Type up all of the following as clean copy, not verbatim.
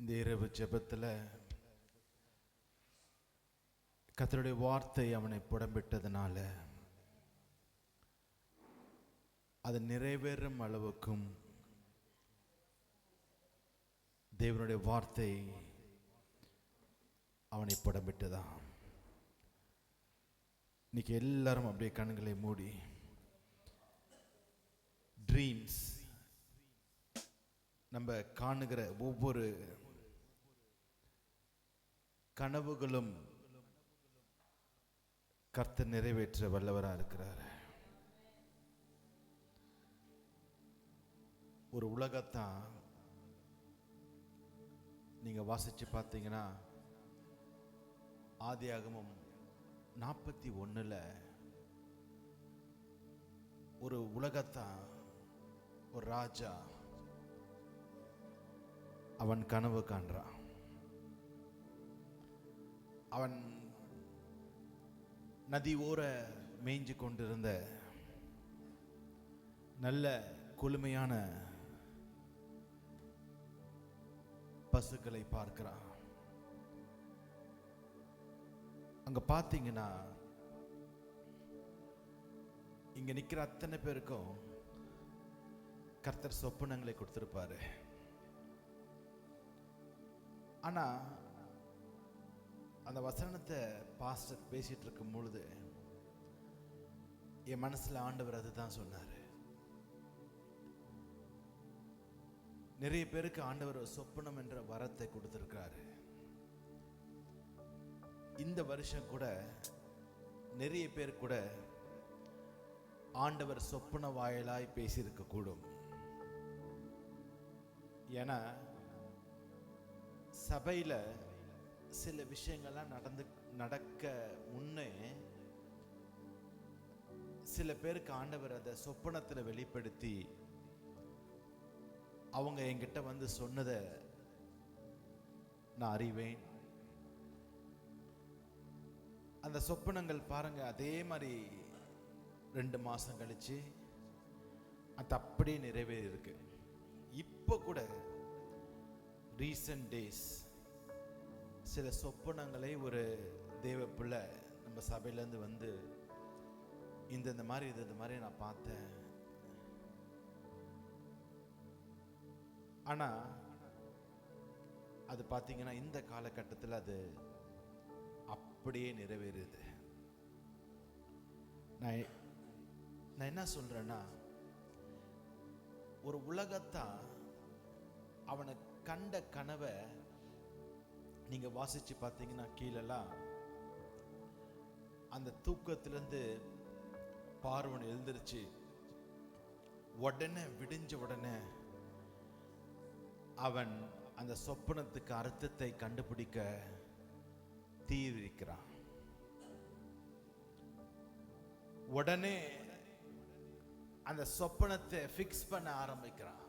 இந்த இரவு ஜெபத்தில் கர்த்தருடைய வார்த்தை அவனை புடம்பிட்டதுனால அது நிறைவேறும் அளவுக்கும் தேவனுடைய வார்த்தை அவனை புடம்பிட்டதான். இன்னைக்கு எல்லாரும் அப்படியே கண்களை மூடி ட்ரீம்ஸ், நம்ம காணுகிற ஒவ்வொரு கனவுகளும் கர்த்தர் நிறைவேற்ற வல்லவராக இருக்கிறார். ஒரு உலகத்தான் நீங்க வாசிச்சு பார்த்தீங்கன்னா ஆதியாகமம் 41 ஒரு உலகத்தான் ஒரு ராஜா அவன் கனவு காண்றான். அவன் நதி ஓர மேய்ஞ்சு கொண்டிருந்த நல்ல குளுமையான பசுக்களை பார்க்கிறான். அங்க பார்த்தீங்கன்னா இங்க நிக்கிற அத்தனை பேருக்கும் கர்த்தர் சொப்பனங்களை கொடுத்திருப்பாரு. ஆனா அந்த வசனத்தை பாஸ்டர் பேசிட்டு இருக்கும் பொழுது என் மனசுல ஆண்டவர் அதுதான் சொன்னாரு. நிறைய பேருக்கு ஆண்டவர் சொப்பனம் என்ற வரத்தை கொடுத்திருக்காரு. இந்த வருஷம் கூட நிறைய பேர் கூட ஆண்டவர் சொப்பன வாயிலாய் பேசியிருக்க கூடும். ஏன்னா சபையில சில விஷயங்கள்லாம் நடக்க முன்னே சில பேருக்கு ஆண்டவர் அதை சொப்பனத்தில் வெளிப்படுத்தி அவங்க என்கிட்ட வந்து சொன்னதை நான் அறிவேன். அந்த சொப்பனங்கள் பாருங்க அதே மாதிரி 2 மாசம் கழிச்சு அது அப்படியே நிறைவேறி இருக்கு. இப்போ கூட ரீசன்ட் டேஸ் சில சொப்பனங்களை ஒரு தேவ பிள்ளை நம்ம சபையிலேருந்து வந்து இந்த மாதிரி நான் பார்த்தேன். ஆனா அது பார்த்தீங்கன்னா இந்த காலகட்டத்தில் அது அப்படியே நிறைவேறுது. நான் என்ன சொல்றேன்னா, ஒரு உலகத்தான் அவனை கண்ட கனவை நீங்க வாசிச்சு பார்த்தீங்கன்னா கீழெல்லாம் அந்த தூக்கத்திலிருந்து பார்வன் எழுந்திருச்சு உடனே விடிஞ்ச உடனே அவன் அந்த சொப்பனத்துக்கு அர்த்தத்தை கண்டுபிடிக்க தீவிரிக்கிறான். உடனே அந்த சொப்பனத்தை ஃபிக்ஸ் பண்ண ஆரம்பிக்கிறான்.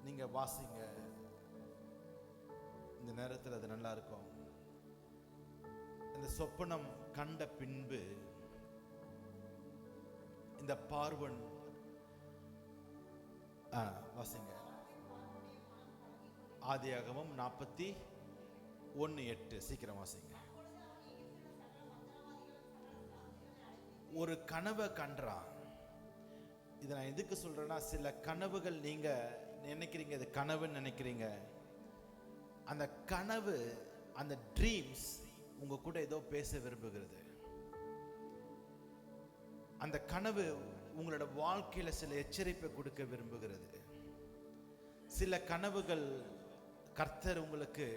நீங்க வாசிங்க, இந்த நேரத்தில் அது நல்லா இருக்கும். இந்த சொப்பனம் கண்ட பின்பு இந்த பார்வன் வாசிங்க, ஆதியாகமம் 41:8 சீக்கிரம் வாசிங்க. ஒரு கனவை கண்டான். இதை நான் எதுக்கு சொல்றேன்னா, சில கனவுகள் நீங்க நினைக்கிறீங்க இது கனவுன்னு நினைக்கிறீங்க. அந்த கனவு, அந்த ட்ரீம்ஸ் உங்க கூட ஏதோ பேச விரும்புகிறது. அந்த கனவு உங்களோட வாழ்க்கையில சில எச்சரிப்பை கொடுக்க விரும்புகிறது. சில கனவுகள் கர்த்தர் உங்களுக்கு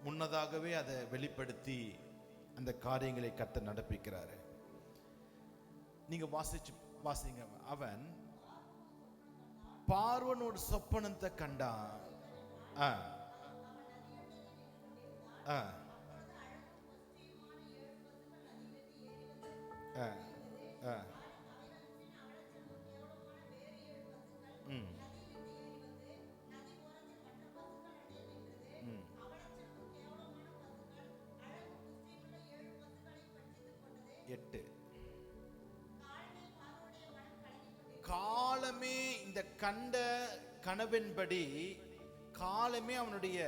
முன்னதாகவே அதை வெளிப்படுத்தி அந்த காரியங்களை கர்த்தர் நடப்பிக்கிறாரு. நீங்க வாசிங்க. அவன் பார்வனோட சொப்பனத்தை கண்டான். காலமே இந்த கண்ட கனவின்படி காலமே அவனுடைய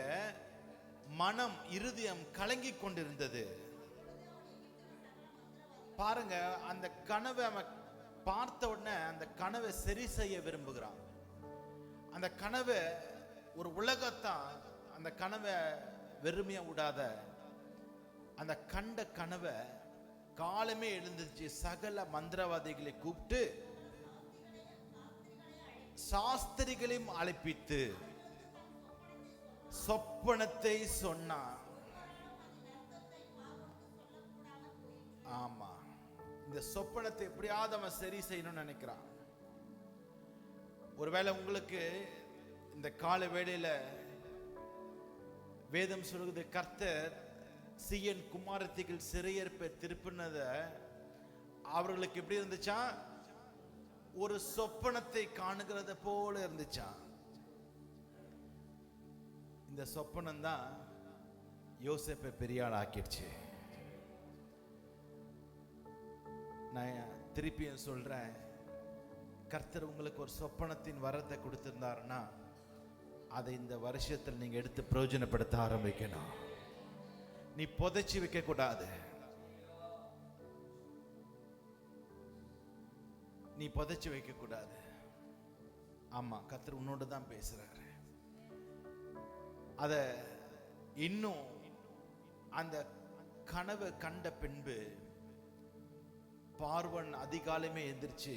மனம் இருதயம் கலங்கி கொண்டிருந்தது. பாருங்க, அந்த கனவை அவன் பார்த்த உடனே அந்த கனவை சரி செய்ய விரும்புகிறான். அந்த கனவை ஒரு உலகத்தான் அந்த கனவை வெறுமையா விடாத, அந்த கண்ட கனவை காலமே எழுந்துச்சு. சகல மந்திரவாதிகளை கூப்பிட்டு சாஸ்திரிகளையும் அழைப்பித்து சொப்பனத்தை சொன்னான். ஆமா, இந்த சொப்பனத்தை எப்படியாவது அவன் சரி செய்யணும்னு நினைக்கிறான். ஒருவேளை உங்களுக்கு இந்த கால வேளையில வேதம் சொல்லுகிறது, கர்த்தர் சீயோன் குமாரத்திகள் சிறையிருப்பை திருப்பினத அவர்களுக்கு எப்படி இருந்துச்சா? ஒரு சொப்பனத்தை காணுகிறத போல இருந்துச்சா. இந்த சொப்பனம் தான் யோசேப்பை பெரிய ஆள் ஆக்கிடுச்சு. நான் திருப்பியும் சொல்றேன், கர்த்தர் உங்களுக்கு ஒரு சொப்பனத்தின் வரத்தை கொடுத்திருந்தாருன்னா அதை இந்த வருஷத்தில் நீங்க எடுத்து பிரயோஜனப்படுத்த ஆரம்பிக்கணும். நீ புதைச்சி வைக்க கூடாது. நீ புதைச்சி வைக்க கூடாது. ஆமா, கர்த்தர் உன்னோடு தான் பேசுறாரு. அத இன்னும் அந்த கனவு கண்ட பின்பு பார்வன் அதிகாலமே எந்திரிச்சு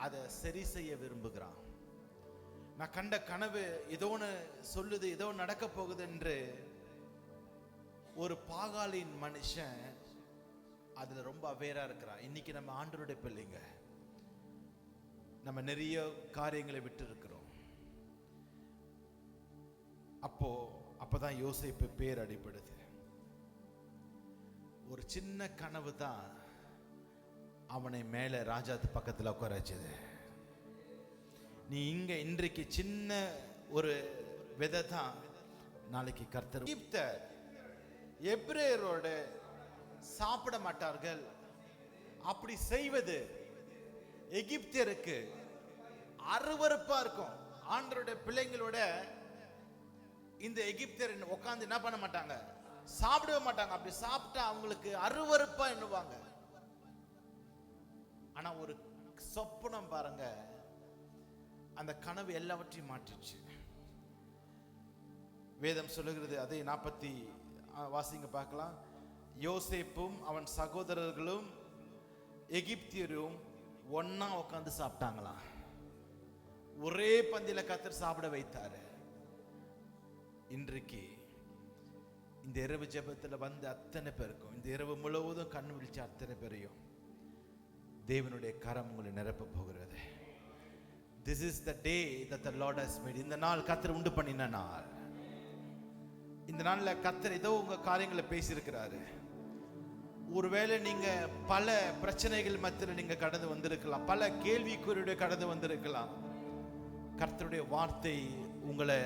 அதை சரி செய்ய விரும்புகிறான். நான் கண்ட கனவு ஏதோ ஒன்று சொல்லுது, ஏதோ நடக்க போகுது என்று ஒரு பாகாலின் மனுஷன் அதுல ரொம்ப அவேரா இருக்கிறான். இன்னைக்கு நம்ம ஆண்டவருடைய பிள்ளைங்க, நம்ம நிறைய காரியங்களை விட்டு இருக்கிறோம். அப்பதான் யோசேப்பு பேர் அடிபடுது. ஒரு சின்ன கனவு தான் அவனை மேல ராஜாத்து பக்கத்துல உட்கார வச்சது. நீ இங்க இன்றைக்கு சின்ன ஒரு விதை தான் நாளைக்கு கர்த்தர். எபிரேயரோட சாப்பிட மாட்டார்கள். அப்படி செய்வது எகிப்தியருக்கு அருவருப்பா இருக்கும். ஆண்டவருடைய பிள்ளைங்களோட இந்த எகிப்தியர் உட்கார்ந்து என்ன பண்ண மாட்டாங்க? சாப்பிடவே மாட்டாங்க. அப்படி சாப்பிட்டா அவங்களுக்கு அருவருப்பா எண்ணுவாங்க. ஆனா ஒரு சொப்பனம் பாருங்க, அந்த கனவு எல்லாவற்றையும் மாற்றிச்சு. வேதம் சொல்லுகிறது, அதை 40 வாசிங்க பார்க்கலாம். யோசேப்பும் அவன் சகோதரர்களும் எகிப்தியரும் ஒன்னா உட்கார்ந்து சாப்பிட்டாங்களாம். ஒரே பந்தியில கர்த்தர் சாப்பிட வைத்தாரு. இன்றைக்கு இந்த இரவு ஜெபத்துல வந்த அத்தனை பேருக்கும், இந்த இரவு முழுவதும் கண் விழிச்ச அத்தனை பேரையும் தேவனுடைய கரம் உங்களை நிரப்ப போகிறது. This is the day that the Lord has made. இந்த நாள் கர்த்தர் உண்டு பண்ணின நாள். இந்த நாள்ல கர்த்தர் ஏதோ உங்க காரியங்களை பேசியிருக்கிறாரு. ஒருவேளை நீங்க பல பிரச்சனைகள் மத்தியில நீங்க கடந்து வந்திருக்கலாம், பல கேள்விக்குறியோட கடந்து வந்திருக்கலாம். கர்த்தருடைய வார்த்தை உங்களை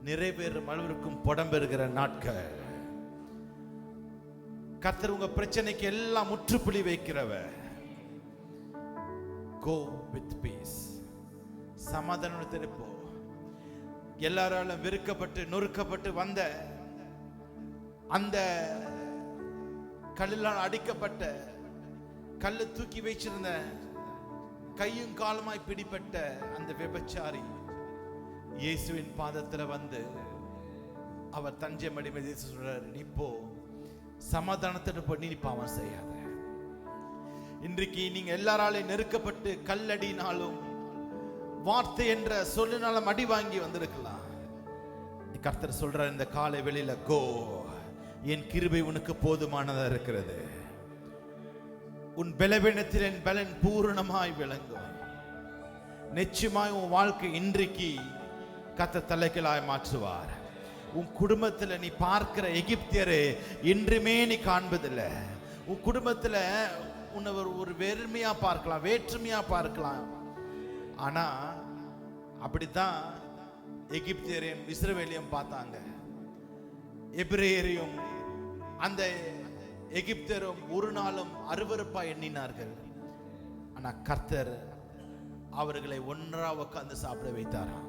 நிறைவேறும் அளவிற்கும் புடம்பெறுகிற நாட்கள். கர்த்தர் உங்க பிரச்சனைக்கு எல்லாம் முற்றுப்புள்ளி வைக்கிறவர். Go with peace. சமாதானத்தோடு போ. எல்லாராலும் வெறுக்கப்பட்டு நொறுக்கப்பட்டு வந்த அந்த கல்லால் அடிக்கப்பட்ட, கல்லை தூக்கி வச்சிருந்த, கையும் காலுமாய் பிடிப்பட்ட அந்த விபச்சாரி இயேசுவின் பாதத்துல வந்து அவர் தஞ்சம் அடிமை சொல்றாரு, நீ போ, சமாதானத்தோடு போ, நீ பாவம் செய்யாத. இன்றைக்கு நீங்க எல்லாராலையும் நெருக்கப்பட்டு கல்லடினாலும் வார்த்தை என்ற சொல்லினாலும் அடி வாங்கி வந்திருக்கலாம். கர்த்தர் சொல்றார் இந்த காலை வெளியில, கோ, என் கிருபை உனக்கு போதுமானதா இருக்கிறது. உன் பலவீனத்தில் என் பலன் பூரணமாய் விளங்கும். நிச்சயமாய் உன் வாழ்க்கை இன்றைக்கு கர்த்தர் தலைகீழாய் மாற்றுவார். உன் குடும்பத்துல நீ பார்க்கிற எகிப்தியரை இன்றுமே நீ காண்பதில்லை. உன் குடும்பத்துல உன்னை ஒரு வெறுமையா பார்க்கலாம், வேற்றுமையா பார்க்கலாம். ஆனா அப்படித்தான் எகிப்தியரையும் இஸ்ரவேலையும் பார்த்தாங்க. எபிரேயரையும் அந்த எகிப்தியரும் ஒரு நாளும் அருவருப்பா எண்ணினார்கள். ஆனா கர்த்தர் அவர்களை ஒன்றா உட்கார்ந்து சாப்பிட வைத்தாராம்.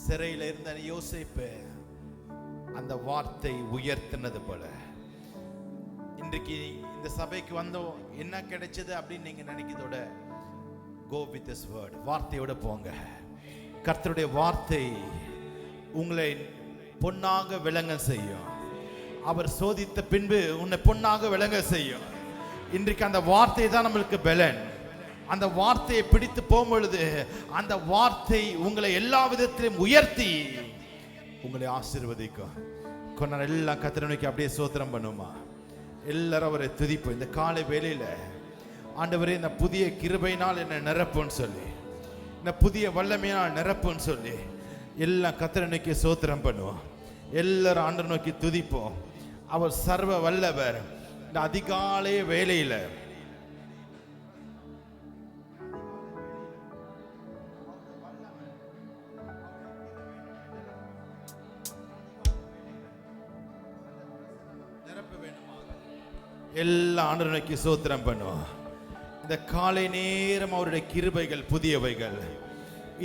சிறையில் இருந்த யோசேப்பு அந்த வார்த்தை உயர்த்தினது போல இன்றைக்கு இந்த சபைக்கு வந்தோம் என்ன கிடைச்சது அப்படின்னு நீங்க நினைக்கிறதோட go with this word, வார்த்தையோட போங்க. கர்த்தருடைய வார்த்தை உங்களை பொன்னாக விளங்க செய்யும். அவர் சோதித்த பின்பு உன்னை பொன்னாக விளங்க செய்யும். இன்றைக்கு அந்த வார்த்தை தான் நம்மளுக்கு பலன். அந்த வார்த்தையை பிடித்து போகும்பொழுது அந்த வார்த்தை உங்களை எல்லா விதத்திலும் உயர்த்தி உங்களை ஆசீர்வதிக்கும். கொஞ்ச நாள் எல்லாம் கர்த்தரை நோக்கி அப்படியே ஸ்தோத்திரம் பண்ணுமா? எல்லாரும் அவரை துதிப்போம். இந்த காலை வேளையில ஆண்டவரே இந்த புதிய கிருபையினால் என்னை நிரப்புன்னு சொல்லி, இந்த புதிய வல்லமையினால் நிரப்புன்னு சொல்லி எல்லாம் கர்த்தரை நோக்கி ஸ்தோத்திரம் பண்ணுவோம். எல்லாரும் ஆண்டவரை நோக்கி துதிப்போம். அவர் சர்வ வல்லவர். இந்த அதிகாலை வேளையில எல்லா ஆண்டவரை நோக்கி ஸ்தோத்திரம் பண்ணுவோம். இந்த காலை நேரம் அவருடைய கிருபைகள் புதியவைகள்.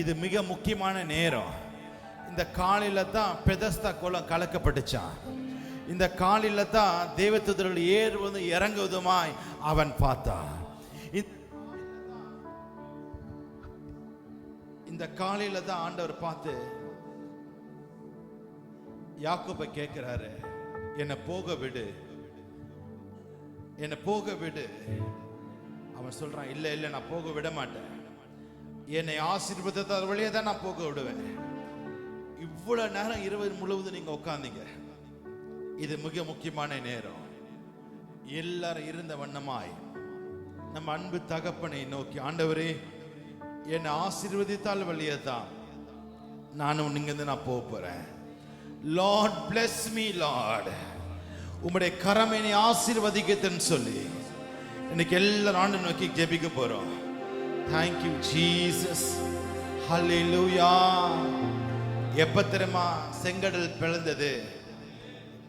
இது மிக முக்கியமான நேரம். இந்த காலையில தான் பெதஸ்தா குளம் கலக்கப்பட்டுச்சான். இந்த காலையில தான் தேவதூதர்கள் ஏறுவதும் இறங்குவதுமாய் அவன் பார்த்தான். இந்த காலையில தான் ஆண்டவர் பார்த்து யாக்கோபை கேட்கிறாரு, என்னை போக விடு, என்னை போக விடு. அவன் சொல்றான், இல்ல இல்ல நான் போக விட மாட்டேன். என்னை ஆசீர்வாதத்தால் வழியே தான் நான் போக விடுவேன். இவ்வளவு நேரம் இரவு முழுவதும் நீங்க உட்கார்ந்தீங்க. இது மிக முக்கியமான நேரம். எல்லாரும் இருந்த வண்ணமாய் நம்ம அன்பு தகப்பனை நோக்கி, ஆண்டவரே என்னை ஆசீர்வதித்தால் வழியே தான் நானும் நீங்க நான் போக போறேன். லார்ட் bless me லார்ட், உம்முடைய கரம் என்னை ஆசீர்வதிக்கட்டுன்னு சொல்லி இன்னைக்கு எல்லாரும் ஆண்டவரை நோக்கி ஜெபிக்க போறோம். Thank you Jesus, hallelujah. எப்ப தெரியுமா செங்கடல் பிளந்தது?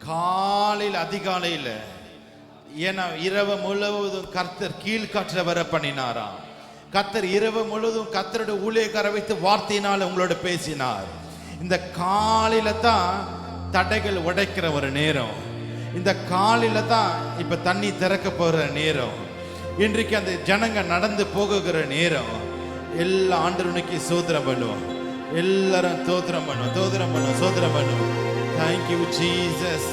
காலையில் அதிகாலையில். ஏன்னா இரவு முழுவதும் கர்த்தர் கீழ்காற்ற வர பண்ணினாராம். கர்த்தர் இரவு முழுவதும் கர்த்தருடைய ஊழியக்கார வைத்து வார்த்தையினால் உங்களோட பேசினார். இந்த காலையில தான் தடைகள் உடைக்கிற ஒரு நேரம். இந்த காலையில தான் இப்ப தண்ணி திறக்க போற நேரம். இன்றைக்கு அந்த ஜனங்க நடந்து போகுகிற நேரம். எல்லா ஆண்டவனுக்கு ஸ்தோத்திரம் பண்ணுவோம். எல்லாரும் ஸ்தோத்திரம் பண்ணுவோம், ஸ்தோத்திரம் பண்ணுவோம், ஸ்தோத்திரம் பண்ணுவோம். Thank you Jesus,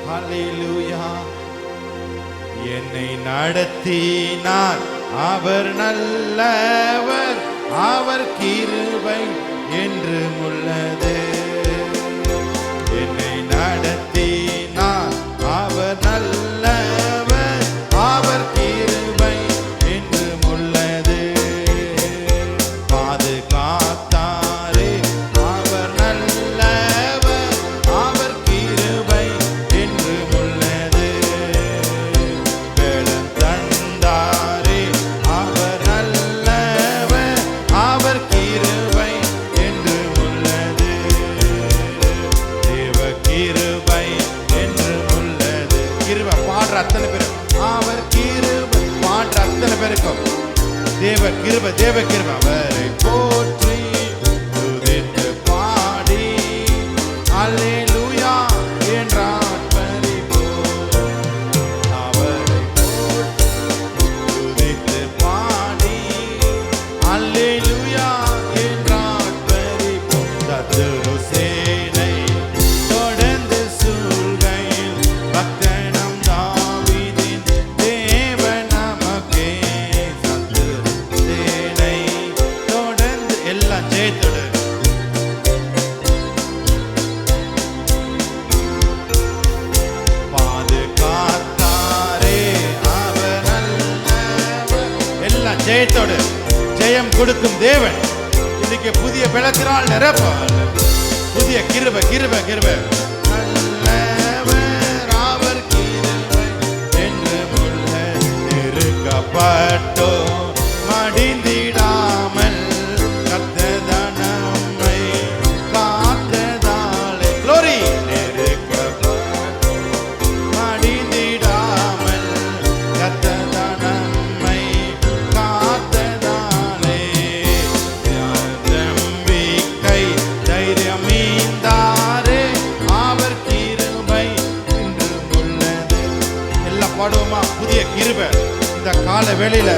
hallelujah. என்னை நடத்தினார் அவர் நல்லவர், அவர் கிருபை என்றும் உள்ளது. என்னை நடத்தினார் அவர் நல்லவர், அவர் கிருபை என்றும் உள்ளது. பாதுகாத்தாரே அவர் நல்லவர், அவர் கிருபை என்றும் உள்ளது. பலன் தந்தாரே அவர் நல்லவர், அவர் கிருபை என்றும் உள்ளது. தேவ கிருபை என்றும் உள்ளது. கிருபை பாடுற அத்தனை பேரும், அவர் கிருபை பாடுற அத்தனை பேருக்கும் தேவ கிருபை, தேவ கிருபை. அவரை போற்றி துதித்து பாடி அல்லேலூயா என்றார் பரிபூரண. அவரை போற்றி துதித்து பாடி அல்லேலூயா என்றார் பரிபூரண. சத்துரு சேனை தொடர்ந்து சூழ்கையில் பக்தனம் தாவீதின் தேவன் நமக்கே. சத்துரு சேனை தொடர்ந்து எல்லாம் ஜெயத்தோடு பாதுகாத்தாரே அவர் நல்லவர். எல்லாம் ஜெயத்தோடு, ஜெயம் கொடுக்கும் தேவன் இன்னைக்கு புதிய பலத்தினால் நிரப்பார். புதிய கிருபை, கிருபை, கிருபை. நல்லவர் அவர் கிருபை என்றும் உள்ளது. நெருக்கப்பட்டோ மடிந்திடாமல் கர்த்தர் நம்மை காத்ததாலே. Glory. நெருக்கப்பட்டோ மடிந்திடாமல் கர்த்தர் நம்மை காத்ததாலே. வெளியில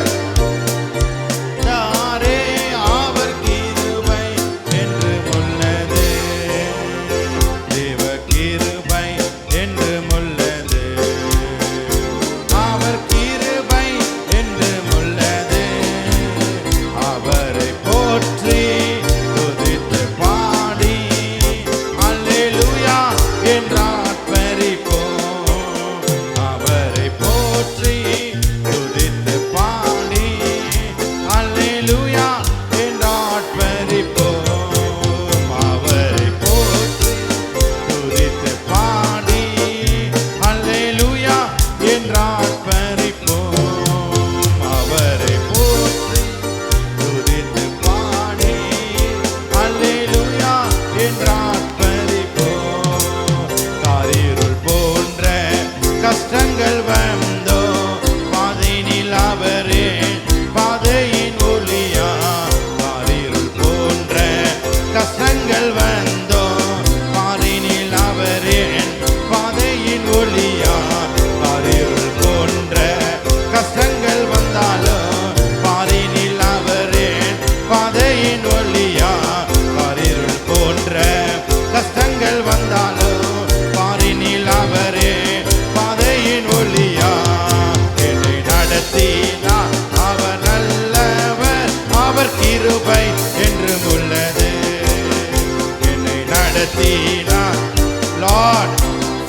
Lord,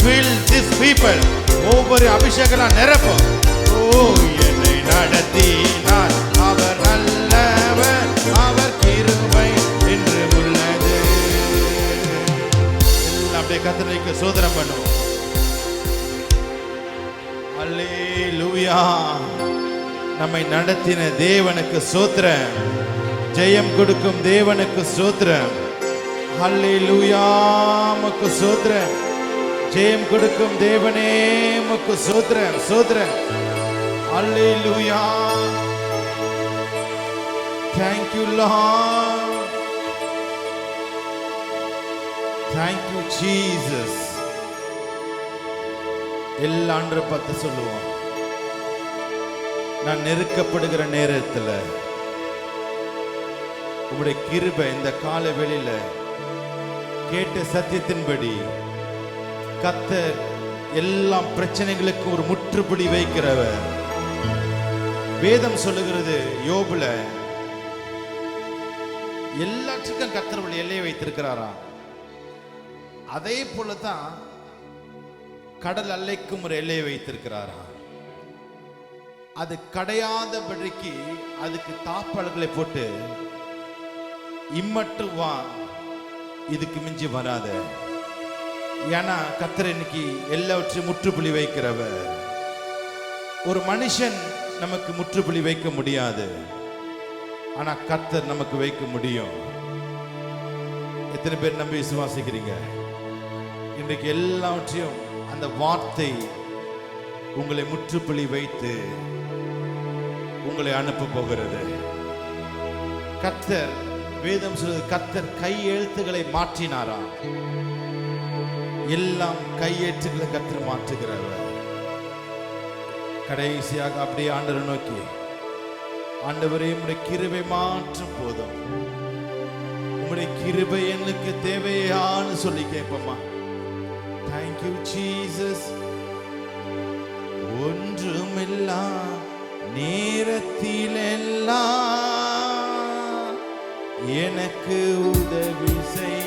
fill this people. ஒவ்வொரு அபிஷேகம் நிரப்பும். ஓ என்னை நடத்தினார் அவர் நல்லவர், அவர் கிருபை என்று உள்ளது. எல்லாம் அப்படியே கர்த்தருக்கு ஸ்தோத்திரம் பண்ணுவோம். அல்லேலூயா. நம்மை நடத்தின தேவனுக்கு ஸ்தோத்திரம். ஜெயம் கொடுக்கும் தேவனுக்கு ஸ்தோத்திரம். அல்லேலூயா. உமக்கு ஸ்தோத்திரம். ஜெயம் கொடுக்கும் தேவனே உமக்கு ஸ்தோத்திரம். ஸ்தோத்திரம். அல்லேலூயா. Thank you Lord. Thank you Jesus. எல்லா ஆண்டவரை பார்த்து சொல்லுவோம். நான் நெருக்கப்படுகிற நேரத்தில் உம்முடைய கிருபை இந்த கால வெளியில கேட்ட சத்தியத்தின்படி கர்த்தர் எல்லா பிரச்சனைகளுக்கு ஒரு முற்றுப்புள்ளி வைக்கிறவர். வேதம் சொல்லுகிறது யோபுல எல்லாத்துக்கும் கர்த்தர் ஒரு எல்லையை வைத்திருக்கிறாராம். அதே போலதான் கடல் அலைக்கும் ஒரு எல்லையை வைத்திருக்கிறாராம். அது கடையாதபடிக்கு அதுக்கு தாப்பாளர்களை போட்டு இம்மட்டு வா, இதுக்கு மிஞ்சி வராத. ஏன்னா கர்த்தர் இன்னைக்கு எல்லாவற்றையும் முற்றுப்புள்ளி வைக்கிறவர். ஒரு மனுஷன் நமக்கு முற்றுப்புள்ளி வைக்க முடியாது, ஆனா கர்த்தர் நமக்கு வைக்க முடியும். எத்தனை பேர் நம்பி விசுவாசிக்கிறீங்க? இன்றைக்கு எல்லாவற்றையும் அந்த வார்த்தை உங்களை முற்றுப்புள்ளி வைத்து உங்களை அனுப்ப போகிறது. கர்த்தர், வேதம் சொல்றது கர்த்தர் கையெழுத்துக்களை மாற்றினாரா? எல்லாம் கையெழுத்துக்களை கர்த்தர் மாற்றுகிறவர். கடைசியாக அப்படியே ஆண்டவரை நோக்கி, ஆண்டவரே உம்முடைய கிருபை மாற்றும் போதும், உம்முடைய கிருபை எனக்கு தேவையான்னு சொல்லி கேட்போமா? Thank you Jesus. ஒன்றுமில்லா நேரத்திலெல்லாம் எனக்கு உதவி செய்.